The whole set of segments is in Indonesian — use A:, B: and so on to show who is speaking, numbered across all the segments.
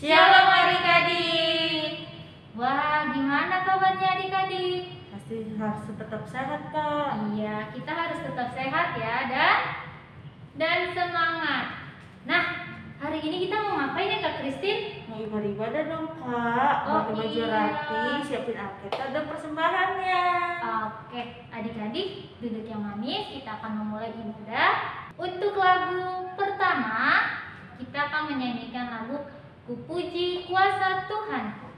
A: Shalom adik-adik. Wah, gimana kabarnya adik-adik?
B: Pasti harus tetap sehat, Kak.
A: Iya, kita harus tetap sehat ya dan semangat. Nah, hari ini kita mau ngapain ya Kak Kristin?
B: Mau ibadah dong, Kak. Pakai baju
A: iya.
B: rapi, siapin Alkitab dan persembahannya.
A: Oke, adik-adik duduk yang manis. Kita akan memulai ibadah. Untuk lagu pertama, kita akan menyanyikan lagu Ku Puji Kuasa Tuhan.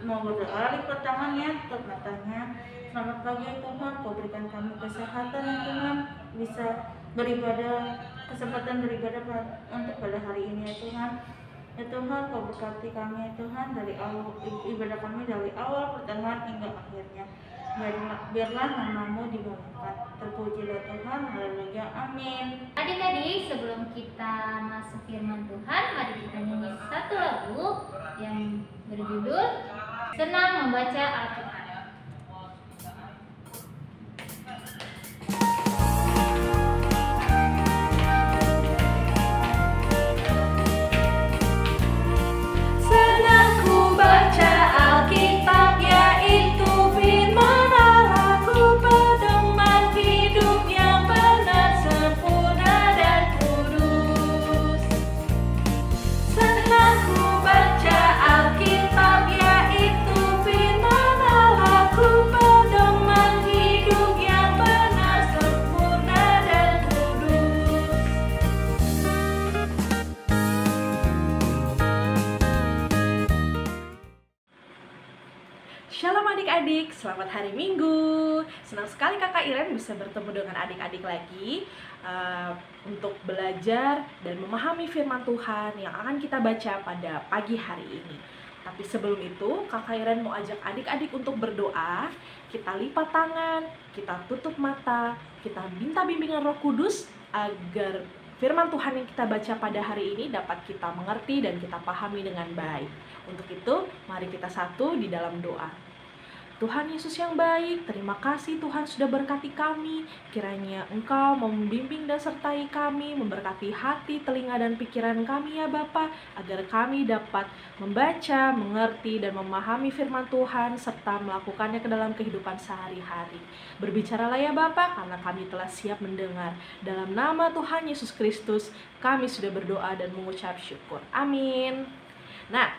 B: Mau berdoa, lipat tangannya, tutup matanya. Selamat pagi ya Tuhan, Kau berikan kami kesehatan ya Tuhan, bisa beribadah, kesempatan beribadah untuk pada hari ini ya Tuhan. Ya Tuhan, Kau berkati kami ya Tuhan dari awal ibadah kami dari awal pertengahan hingga akhirnya. Biarlah nama-Mu dimuliakan. Terpujilah Tuhan, haleluya, amin.
A: Adik-adik, sebelum kita masuk firman Tuhan, mari kita nyanyi satu lagu yang berjudul Senang Membaca Alkitab.
C: Shalom adik-adik, selamat hari Minggu. Senang sekali Kakak Iren bisa bertemu dengan adik-adik lagi untuk belajar dan memahami firman Tuhan yang akan kita baca pada pagi hari ini. Tapi sebelum itu, Kakak Iren mau ajak adik-adik untuk berdoa. Kita lipat tangan, kita tutup mata, kita minta bimbingan Roh Kudus agar firman Tuhan yang kita baca pada hari ini dapat kita mengerti dan kita pahami dengan baik. Untuk itu, mari kita satu di dalam doa. Tuhan Yesus yang baik, terima kasih Tuhan sudah berkati kami. Kiranya Engkau membimbing dan sertai kami, memberkati hati, telinga, dan pikiran kami ya Bapa, agar kami dapat membaca, mengerti, dan memahami firman Tuhan, serta melakukannya ke dalam kehidupan sehari-hari. Berbicaralah ya Bapa, karena kami telah siap mendengar. Dalam nama Tuhan Yesus Kristus, kami sudah berdoa dan mengucap syukur. Amin. Nah,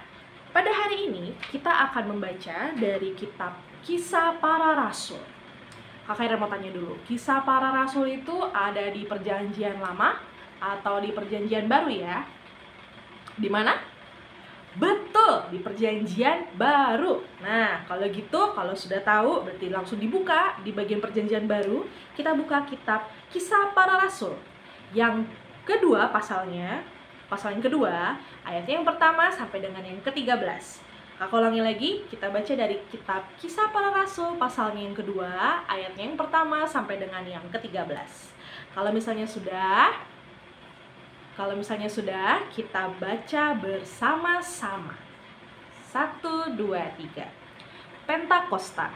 C: pada hari ini kita akan membaca dari kitab Kisah Para Rasul. Kakak Ira mau tanya dulu, Kisah Para Rasul itu ada di Perjanjian Lama atau di Perjanjian Baru ya? Di mana? Betul, di Perjanjian Baru. Nah, kalau gitu, kalau sudah tahu, berarti langsung dibuka di bagian Perjanjian Baru. Kita buka kitab Kisah Para Rasul yang kedua pasalnya. pasal yang kedua, ayatnya yang pertama sampai dengan yang ke-13. Kakak ulangi lagi, kita baca dari kitab Kisah Para Rasul pasalnya yang kedua, ayatnya yang pertama sampai dengan yang ke-13. Kalau misalnya sudah, kita baca bersama-sama. 1, 2, 3. Pentakosta.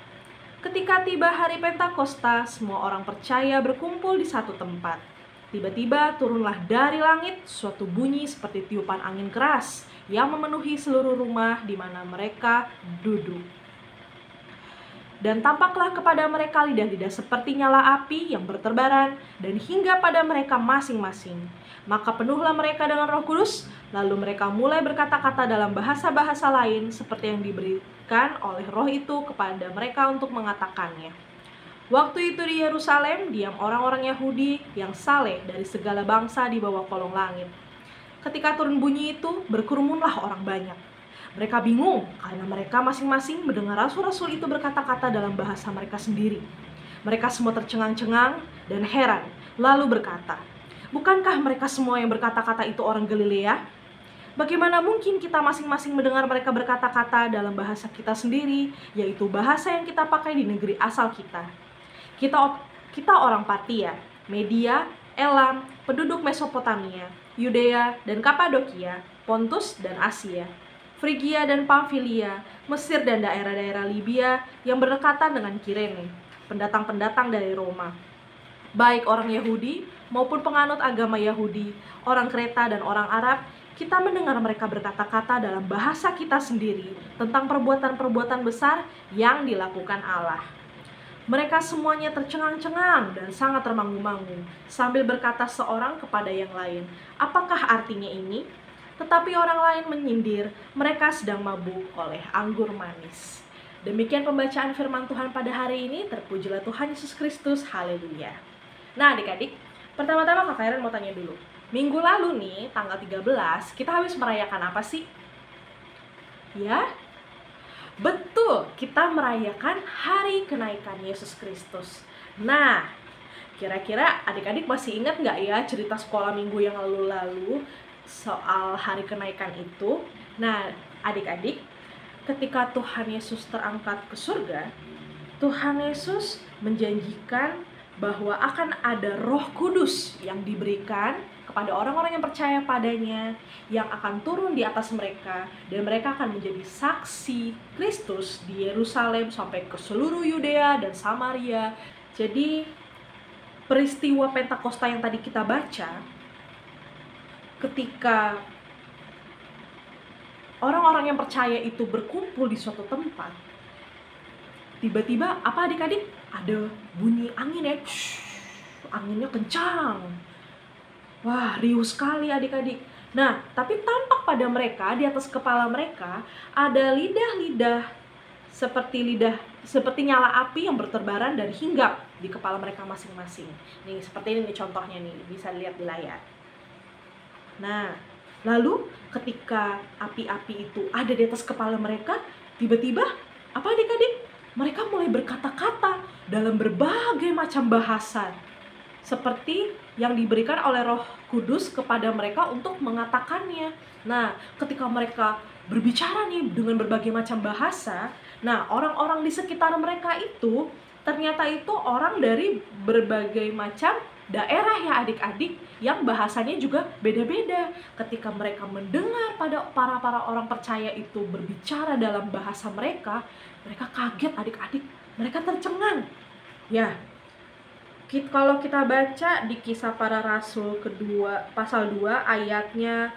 C: Ketika tiba hari Pentakosta, semua orang percaya berkumpul di satu tempat. Tiba-tiba turunlah dari langit suatu bunyi seperti tiupan angin keras yang memenuhi seluruh rumah di mana mereka duduk. Dan tampaklah kepada mereka lidah-lidah seperti nyala api yang berterbaran dan hingga pada mereka masing-masing. Maka penuhlah mereka dengan Roh Kudus, lalu mereka mulai berkata-kata dalam bahasa-bahasa lain seperti yang diberikan oleh Roh itu kepada mereka untuk mengatakannya. Waktu itu di Yerusalem diam orang-orang Yahudi yang saleh dari segala bangsa di bawah kolong langit. Ketika turun bunyi itu, berkerumunlah orang banyak. Mereka bingung karena mereka masing-masing mendengar rasul-rasul itu berkata-kata dalam bahasa mereka sendiri. Mereka semua tercengang-cengang dan heran, lalu berkata, "Bukankah mereka semua yang berkata-kata itu orang Galilea? Bagaimana mungkin kita masing-masing mendengar mereka berkata-kata dalam bahasa kita sendiri, yaitu bahasa yang kita pakai di negeri asal kita? Kita orang Partia, Media, Elam, penduduk Mesopotamia, Yudea dan Kapadokia, Pontus dan Asia, Frigia dan Pamfilia, Mesir dan daerah-daerah Libya yang berdekatan dengan Kirene, pendatang-pendatang dari Roma, baik orang Yahudi maupun penganut agama Yahudi, orang Kreta dan orang Arab. Kita mendengar mereka berkata-kata dalam bahasa kita sendiri tentang perbuatan-perbuatan besar yang dilakukan Allah." Mereka semuanya tercengang-cengang dan sangat termangu-mangu, sambil berkata seorang kepada yang lain, "Apakah artinya ini?" Tetapi orang lain menyindir, mereka sedang mabuk oleh anggur manis. Demikian pembacaan firman Tuhan pada hari ini. Terpujilah Tuhan Yesus Kristus, haleluya. Nah adik-adik, pertama-tama Kak Karen mau tanya dulu. Minggu lalu nih, tanggal 13, kita habis merayakan apa sih? Ya? Betul, kita merayakan hari kenaikan Yesus Kristus. Nah, kira-kira adik-adik masih ingat nggak ya cerita sekolah minggu yang lalu-lalu soal hari kenaikan itu? Nah, adik-adik, ketika Tuhan Yesus terangkat ke surga, Tuhan Yesus menjanjikan bahwa akan ada Roh Kudus yang diberikan kepada orang-orang yang percaya padanya, yang akan turun di atas mereka, dan mereka akan menjadi saksi Kristus di Yerusalem sampai ke seluruh Yudea dan Samaria. Jadi peristiwa Pentakosta yang tadi kita baca, ketika orang-orang yang percaya itu berkumpul di suatu tempat, tiba-tiba apa adik-adik? Ada bunyi angin ya, anginnya kencang. Wah, riuh sekali adik-adik. Nah, tapi tampak pada mereka, di atas kepala mereka, ada lidah-lidah seperti nyala api yang berterbaran dan hinggap di kepala mereka masing-masing. Nih, seperti ini nih contohnya nih, bisa lihat di layar. Nah, lalu ketika api-api itu ada di atas kepala mereka, tiba-tiba apa adik-adik? Mereka mulai berkata-kata dalam berbagai macam bahasa, seperti yang diberikan oleh Roh Kudus kepada mereka untuk mengatakannya. Nah, ketika mereka berbicara nih dengan berbagai macam bahasa, nah orang-orang di sekitar mereka itu ternyata itu orang dari berbagai macam daerah ya adik-adik, yang bahasanya juga beda-beda. Ketika mereka mendengar para orang percaya itu berbicara dalam bahasa mereka kaget adik-adik, mereka tercengang. Ya, kalau kita baca di Kisah Para Rasul kedua pasal 2 ayatnya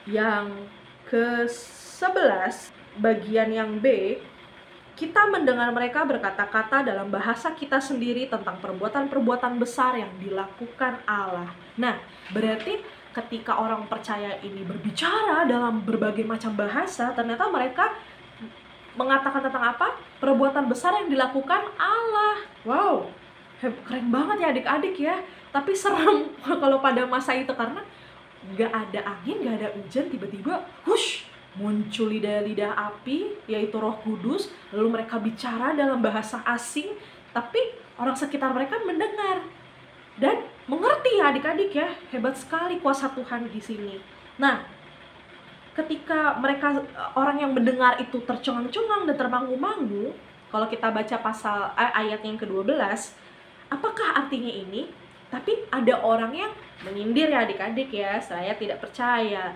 C: yang ke-11 bagian yang B, kita mendengar mereka berkata-kata dalam bahasa kita sendiri tentang perbuatan-perbuatan besar yang dilakukan Allah. Nah, berarti ketika orang percaya ini berbicara dalam berbagai macam bahasa, ternyata mereka mengatakan tentang apa? Perbuatan besar yang dilakukan Allah. Wow, keren banget ya adik-adik ya. Tapi serem kalau pada masa itu, karena gak ada angin, gak ada hujan, tiba-tiba muncul lidah-lidah api, yaitu Roh Kudus. Lalu mereka bicara dalam bahasa asing, tapi orang sekitar mereka mendengar dan mengerti ya adik-adik ya. Hebat sekali kuasa Tuhan di sini. Nah, ketika mereka orang yang mendengar itu tercengang-cengang dan termangu-mangu, kalau kita baca ayat yang ke-12, apakah artinya ini? Tapi ada orang yang menyindir ya adik-adik ya, saya tidak percaya,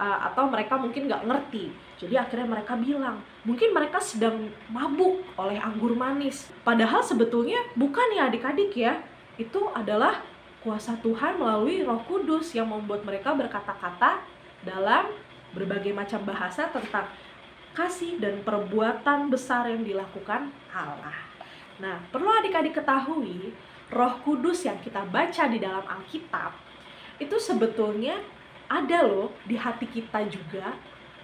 C: atau mereka mungkin nggak ngerti. Jadi akhirnya mereka bilang, mungkin mereka sedang mabuk oleh anggur manis. Padahal sebetulnya bukan ya adik-adik ya, itu adalah kuasa Tuhan melalui Roh Kudus yang membuat mereka berkata-kata dalam berbagai macam bahasa tentang kasih dan perbuatan besar yang dilakukan Allah. Nah, perlu adik-adik ketahui, Roh Kudus yang kita baca di dalam Alkitab itu sebetulnya ada loh di hati kita juga,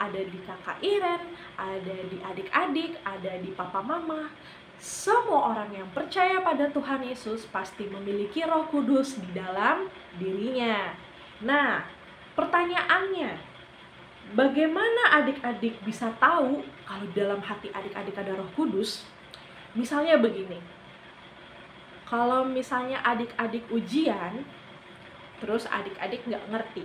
C: ada di kakak Iren, ada di adik-adik, ada di papa mama. Semua orang yang percaya pada Tuhan Yesus pasti memiliki Roh Kudus di dalam dirinya. Nah, pertanyaannya, bagaimana adik-adik bisa tahu kalau dalam hati adik-adik ada Roh Kudus? Misalnya begini, kalau misalnya adik-adik ujian, terus adik-adik nggak ngerti,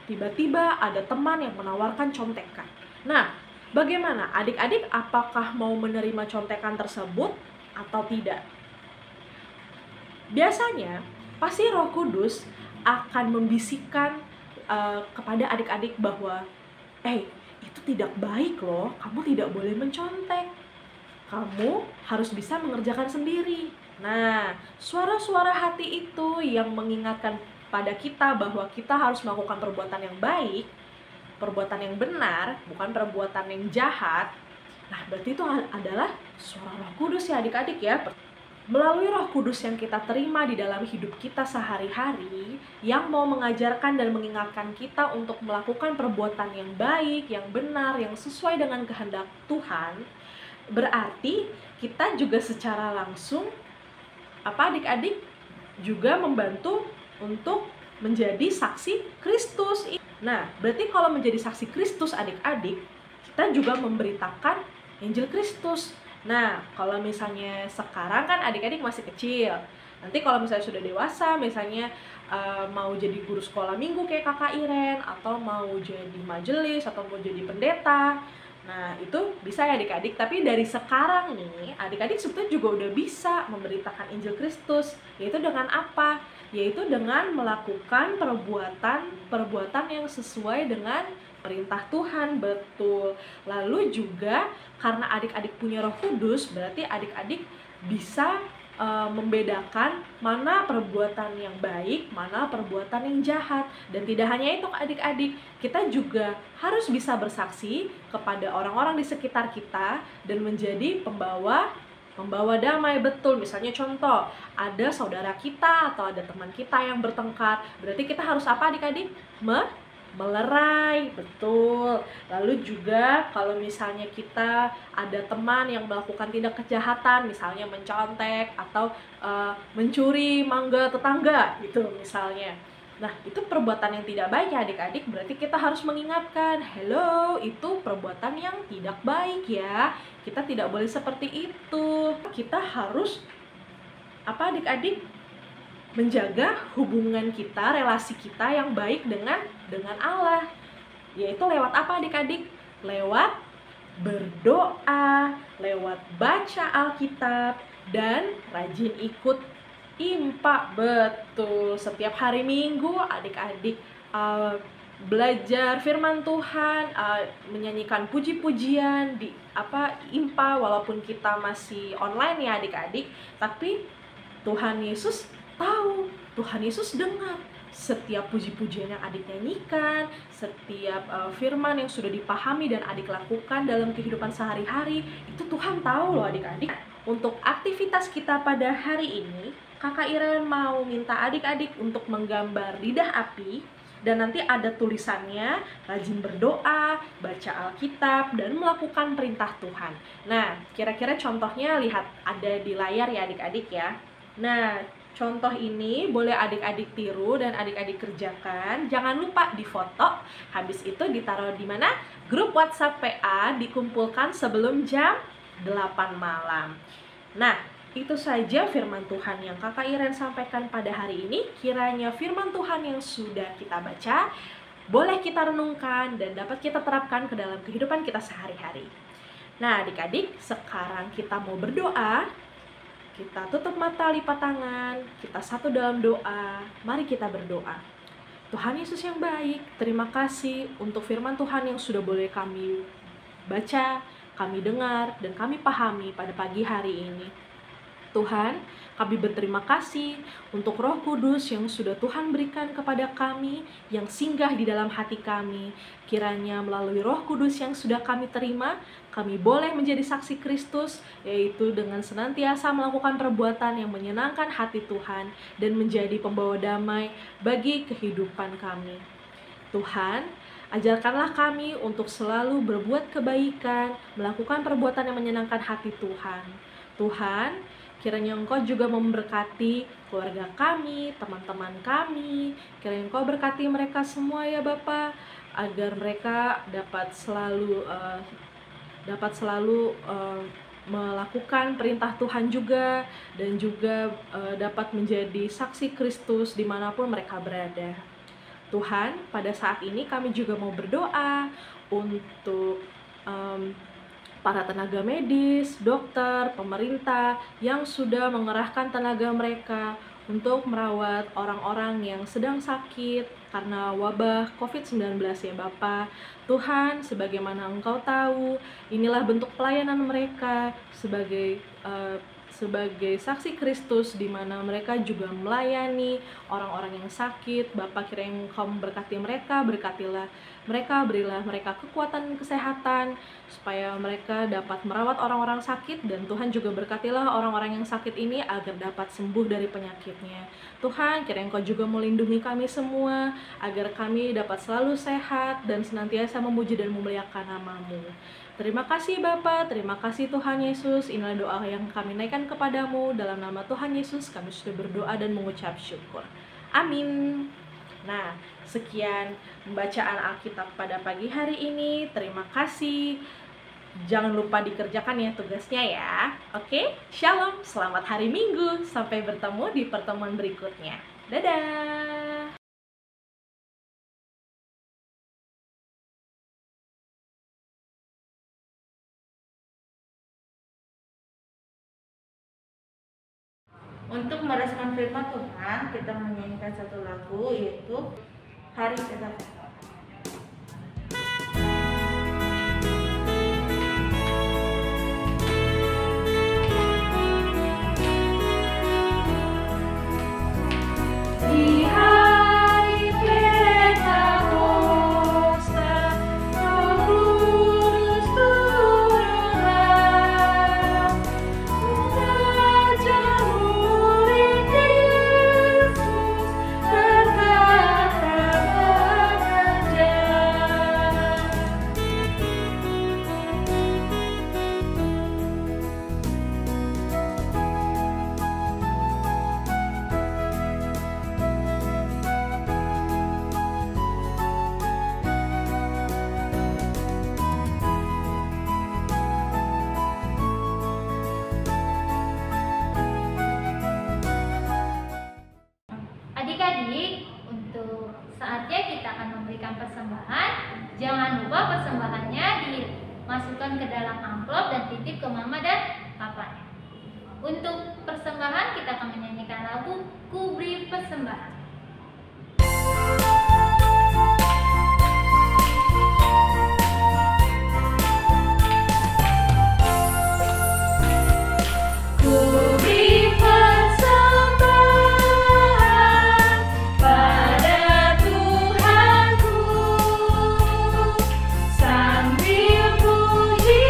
C: tiba-tiba ada teman yang menawarkan contekan. Nah, bagaimana adik-adik, apakah mau menerima contekan tersebut atau tidak? Biasanya pasti Roh Kudus akan membisikkan kepada adik-adik bahwa itu tidak baik loh, kamu tidak boleh mencontek, kamu harus bisa mengerjakan sendiri. Nah, suara-suara hati itu yang mengingatkan pada kita bahwa kita harus melakukan perbuatan yang baik, perbuatan yang benar, bukan perbuatan yang jahat. Nah, berarti itu adalah suara Roh Kudus ya adik-adik ya. Melalui Roh Kudus yang kita terima di dalam hidup kita sehari-hari, yang mau mengajarkan dan mengingatkan kita untuk melakukan perbuatan yang baik, yang benar, yang sesuai dengan kehendak Tuhan, berarti kita juga secara langsung adik-adik juga membantu untuk menjadi saksi Kristus. Nah, berarti kalau menjadi saksi Kristus adik-adik, kita juga memberitakan Injil Kristus. Nah, kalau misalnya sekarang kan adik-adik masih kecil, nanti kalau misalnya sudah dewasa, misalnya mau jadi guru sekolah minggu kayak kakak Iren, atau mau jadi majelis, atau mau jadi pendeta, nah itu bisa ya adik-adik. Tapi dari sekarang nih, adik-adik sebetulnya juga udah bisa memberitakan Injil Kristus. Yaitu dengan apa? Yaitu dengan melakukan perbuatan yang sesuai dengan perintah Tuhan, betul. Lalu juga karena adik-adik punya Roh Kudus, berarti adik-adik bisa membedakan mana perbuatan yang baik, mana perbuatan yang jahat. Dan tidak hanya itu adik-adik, kita juga harus bisa bersaksi kepada orang-orang di sekitar kita dan menjadi pembawa damai, betul. Misalnya contoh, ada saudara kita atau ada teman kita yang bertengkar, berarti kita harus apa adik-adik? Melerai, betul. Lalu juga kalau misalnya kita ada teman yang melakukan tindak kejahatan, misalnya mencontek atau mencuri mangga tetangga gitu misalnya. Nah, itu perbuatan yang tidak baik ya adik-adik, berarti kita harus mengingatkan, hello, itu perbuatan yang tidak baik ya, kita tidak boleh seperti itu. Kita harus adik-adik? Menjaga hubungan kita, relasi kita yang baik dengan Allah. Yaitu lewat apa adik-adik? Lewat berdoa, lewat baca Alkitab, dan rajin ikut IMPA, betul. Setiap hari Minggu adik-adik belajar firman Tuhan, menyanyikan puji-pujian di IMPA, walaupun kita masih online ya adik-adik, tapi Tuhan Yesus tahu, Tuhan Yesus dengar setiap puji-pujian yang adik nyanyikan, setiap firman yang sudah dipahami dan adik lakukan dalam kehidupan sehari-hari, itu Tuhan tahu loh adik-adik. Untuk aktivitas kita pada hari ini, kakak Iren mau minta adik-adik untuk menggambar lidah api, dan nanti ada tulisannya rajin berdoa, baca Alkitab, dan melakukan perintah Tuhan. Nah, kira-kira contohnya lihat ada di layar ya adik-adik ya. Nah, contoh ini boleh adik-adik tiru dan adik-adik kerjakan. Jangan lupa difoto. Habis itu ditaruh di mana? Grup WhatsApp PA, dikumpulkan sebelum jam 8 malam. Nah, itu saja firman Tuhan yang kakak Iren sampaikan pada hari ini. Kiranya firman Tuhan yang sudah kita baca boleh kita renungkan dan dapat kita terapkan ke dalam kehidupan kita sehari-hari. Nah, adik-adik, sekarang kita mau berdoa. Kita tutup mata, lipat tangan, kita satu dalam doa. Mari kita berdoa. Tuhan Yesus yang baik, terima kasih untuk firman Tuhan yang sudah boleh kami baca, kami dengar, dan kami pahami pada pagi hari ini. Tuhan, kami berterima kasih untuk Roh Kudus yang sudah Tuhan berikan kepada kami, yang singgah di dalam hati kami. Kiranya melalui Roh Kudus yang sudah kami terima, kami boleh menjadi saksi Kristus, yaitu dengan senantiasa melakukan perbuatan yang menyenangkan hati Tuhan dan menjadi pembawa damai bagi kehidupan kami. Tuhan, ajarkanlah kami untuk selalu berbuat kebaikan, melakukan perbuatan yang menyenangkan hati Tuhan. Tuhan, kiranya Engkau juga memberkati keluarga kami, teman-teman kami. Kiranya Engkau berkati mereka semua ya Bapa, agar mereka dapat selalu melakukan perintah Tuhan juga, dan juga dapat menjadi saksi Kristus dimanapun mereka berada. Tuhan, pada saat ini kami juga mau berdoa untuk para tenaga medis, dokter, pemerintah yang sudah mengerahkan tenaga mereka untuk merawat orang-orang yang sedang sakit karena wabah COVID-19 ya Bapa. Tuhan, sebagaimana Engkau tahu, inilah bentuk pelayanan mereka sebagai saksi Kristus, di mana mereka juga melayani orang-orang yang sakit. Bapa, kiranya Engkau memberkati mereka, berkatilah mereka, berilah mereka kekuatan dan kesehatan supaya mereka dapat merawat orang-orang sakit, dan Tuhan juga berkatilah orang-orang yang sakit ini agar dapat sembuh dari penyakitnya. Tuhan, kiranya Engkau juga melindungi kami semua agar kami dapat selalu sehat dan senantiasa memuji dan memuliakan nama-Mu. Terima kasih Bapa, terima kasih Tuhan Yesus. Inilah doa yang kami naikkan kepadamu. Dalam nama Tuhan Yesus kami sudah berdoa dan mengucap syukur. Amin. Nah, sekian pembacaan Alkitab pada pagi hari ini. Terima kasih. Jangan lupa dikerjakan ya tugasnya ya. Oke, Shalom, selamat hari Minggu. Sampai bertemu di pertemuan berikutnya. Dadah.
B: Untuk merespon firman Tuhan, kita menyanyikan satu lagu, yaitu Hari Tetap.
A: Di hari Pentakosta, Roh Kudus turunlah, mengajak murid Yesus berkata mengajar. Adik-adik, untuk saatnya kita akan memberikan persembahan. Jangan lupa persembahannya dimasukkan ke dalam amplop dan titip ke mama dan papanya. Untuk persembahan kita akan menyanyikan lagu Ku Beri Persembahan. Ku beri persembahan pada Tuhanku, sambil puji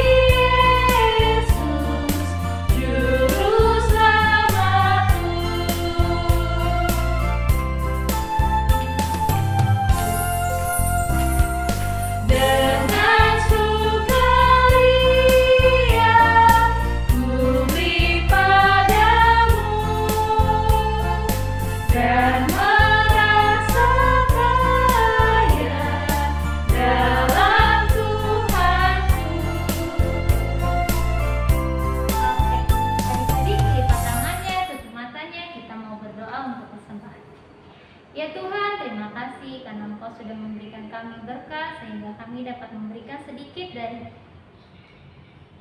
A: Yesus, Juru Selamatku.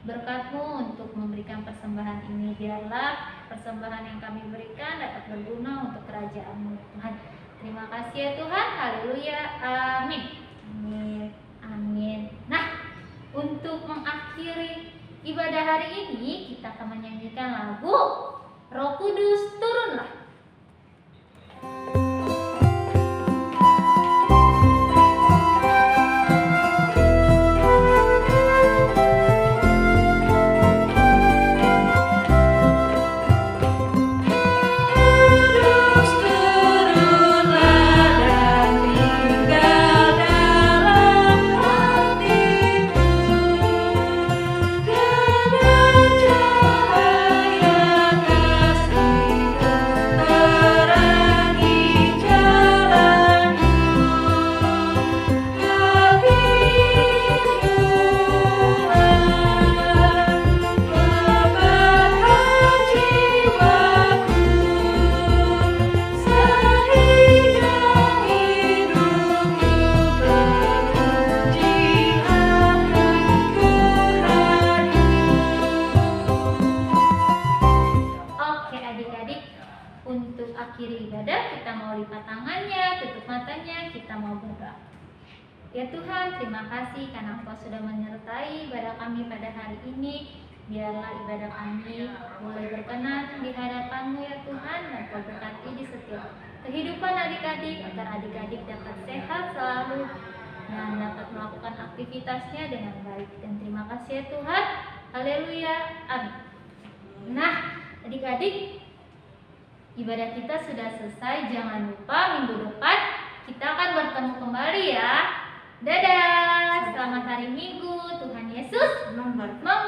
A: berkat-Mu untuk memberikan persembahan ini. Biarlah persembahan yang kami berikan dapat berguna untuk kerajaan-Mu, Tuhan. Terima kasih ya Tuhan. Haleluya. Amin.
B: Amin.
A: Amin. Nah, untuk mengakhiri ibadah hari ini, kita akan menyanyikan lagu Roh Kudus Turunlah. Untuk akhiri ibadah, kita mau lipat tangannya, tutup matanya, kita mau berdoa. Ya Tuhan, terima kasih karena Engkau sudah menyertai ibadah kami pada hari ini. Biarlah ibadah kami boleh berkenan di hadapan-Mu ya Tuhan, dan Kau berkati di setiap kehidupan adik-adik, agar adik-adik dapat sehat selalu dan dapat melakukan aktivitasnya dengan baik. Dan terima kasih ya Tuhan. Haleluya. Amin. Nah, adik-adik, ibadah kita sudah selesai. Jangan lupa minggu depan kita akan bertemu kembali ya. Dadah. Selamat hari Minggu. Tuhan Yesus
B: Memberkati.